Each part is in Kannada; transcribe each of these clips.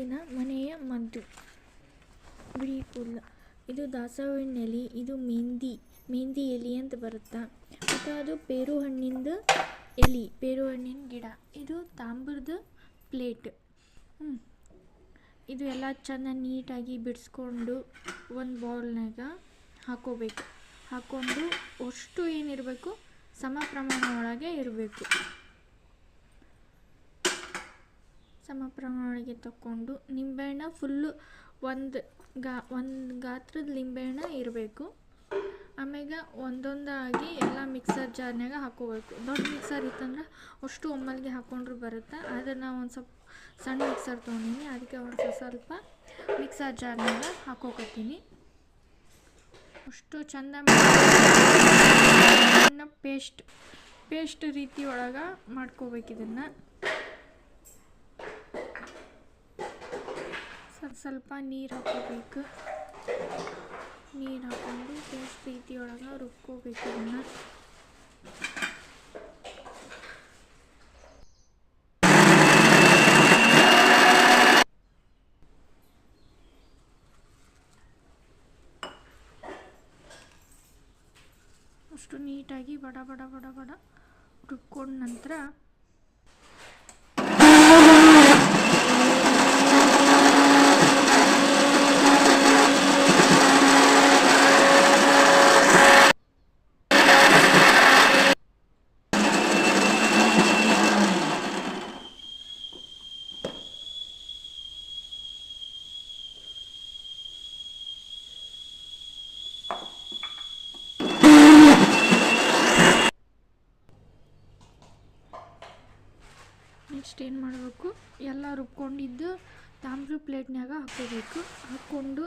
ಕೂದಲಿನ ಮನೆಯ ಮದ್ದು. ಬಿಳಿ ಕೂದಲು, ಇದು ದಾಸವಾಳ ಎಲೆ, ಇದು ಮೆಹಂದಿ ಎಲೆ ಅಂತ ಬರುತ್ತೆ. ಮತ್ತು ಅದು ಪೇರು ಹಣ್ಣಿಂದ ಎಲೆ, ಪೇರು ಹಣ್ಣಿನ ಗಿಡ. ಇದು ತಾಮ್ರದ ಪ್ಲೇಟ್. ಇದು ಎಲ್ಲ ಚೆಂದ ನೀಟಾಗಿ ಬಿಡಿಸ್ಕೊಂಡು ಒಂದು ಬೌಲ್ನಾಗ ಹಾಕೋಬೇಕು. ಹಾಕ್ಕೊಂಡು ಅಷ್ಟು ಏನಿರಬೇಕು, ಸಮ ಪ್ರಮಾಣ ಒಳಗೆ ಇರಬೇಕು. ಸಮ ಪ್ರಮಾಣ ಒಳಗೆ ತಗೊಂಡು ನಿಂಬೆಹಣ್ಣು ಫುಲ್ಲು ಒಂದು ಗಾತ್ರದ ನಿಂಬೆಹಣ್ಣು ಇರಬೇಕು. ಆಮ್ಯಾಗ ಒಂದೊಂದಾಗಿ ಎಲ್ಲ ಮಿಕ್ಸರ್ ಜಾರ್ನಾಗ ಹಾಕೋಬೇಕು. ದೊಡ್ಡ ಮಿಕ್ಸರ್ ಇತ್ತಂದ್ರೆ ಅಷ್ಟು ಒಮ್ಮೆಲ್ಗೆ ಹಾಕ್ಕೊಂಡ್ರು ಬರುತ್ತೆ. ಆದರೆ ನಾವು ಒಂದು ಸ್ವಲ್ಪ ಸಣ್ಣ ಮಿಕ್ಸರ್ ತೊಗೊಂಡಿನಿ, ಅದಕ್ಕೆ ಒಂದು ಸ್ವಲ್ಪ ಮಿಕ್ಸರ್ ಜಾರ್ನಾಗ ಹಾಕೋಕತ್ತೀನಿ. ಅಷ್ಟು ಚಂದ ಪೇಸ್ಟ್ ರೀತಿ ಒಳಗೆ ಮಾಡ್ಕೋಬೇಕು. ಇದನ್ನು ಸ್ವಲ್ಪ ನೀರು ಹಾಕೋಬೇಕು. ನೀರು ಹಾಕ್ಕೊಂಡು ಪೇಸ್ಟ್ ರೀತಿ ಒಳಗೆ ರುಬ್ಕೋಬೇಕು. ಇದನ್ನು ಅಷ್ಟು ನೀಟಾಗಿ ಬಡ ರುಬ್ಕೊಂಡ ನಂತರ ನೆಕ್ಸ್ಟ್ ಏನು ಮಾಡಬೇಕು, ಎಲ್ಲ ರುಬ್ಕೊಂಡಿದ್ದು ತಾಮ್ರ ಪ್ಲೇಟ್ನಾಗ ಹಾಕೋಬೇಕು. ಹಾಕ್ಕೊಂಡು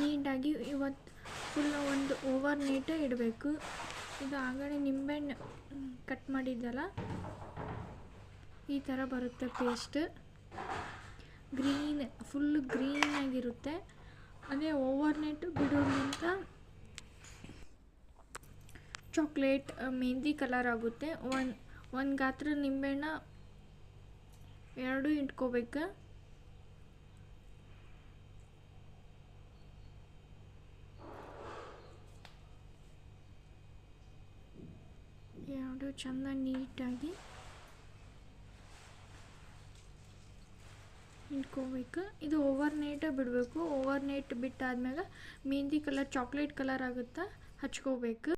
ನೀಟಾಗಿ ಇವತ್ತು ಫುಲ್ ಒಂದು ಓವರ್ ನೈಟ್ ಇಡಬೇಕು. ಇದು ಆಗಲೇ ನಿಂಬೆಹಣ್ಣು ಕಟ್ ಮಾಡಿದ್ದಲ್ಲ, ಈ ಥರ ಬರುತ್ತೆ ಪೇಸ್ಟ್. ಫುಲ್ ಗ್ರೀನಾಗಿರುತ್ತೆ. ಅದೇ ಓವರ್ ನೈಟ್ ಬಿಡೋದ್ರಿಂದ ಚಾಕ್ಲೇಟ್ ಮೆಹಂದಿ ಕಲರ್ ಆಗುತ್ತೆ. ಒಂದು ಗಾತ್ರ ನಿಂಬೆಹಣ್ಣು 2 ಇಟ್ಕೋಬೇಕು. ಎರಡು ಚಂದ ನೀಟಾಗಿ ಇಟ್ಕೋಬೇಕು. ಇದು ಓವರ್ ನೈಟ್ ಬಿಡಬೇಕು. ಓವರ್ ನೈಟ್ ಬಿಟ್ಟಾದ್ಮೇಲೆ ಮೆಹಂದಿ ಕಲರ್ ಚಾಕ್ಲೇಟ್ ಕಲರ್ ಆಗುತ್ತೆ, ಹಚ್ಕೋಬೇಕು.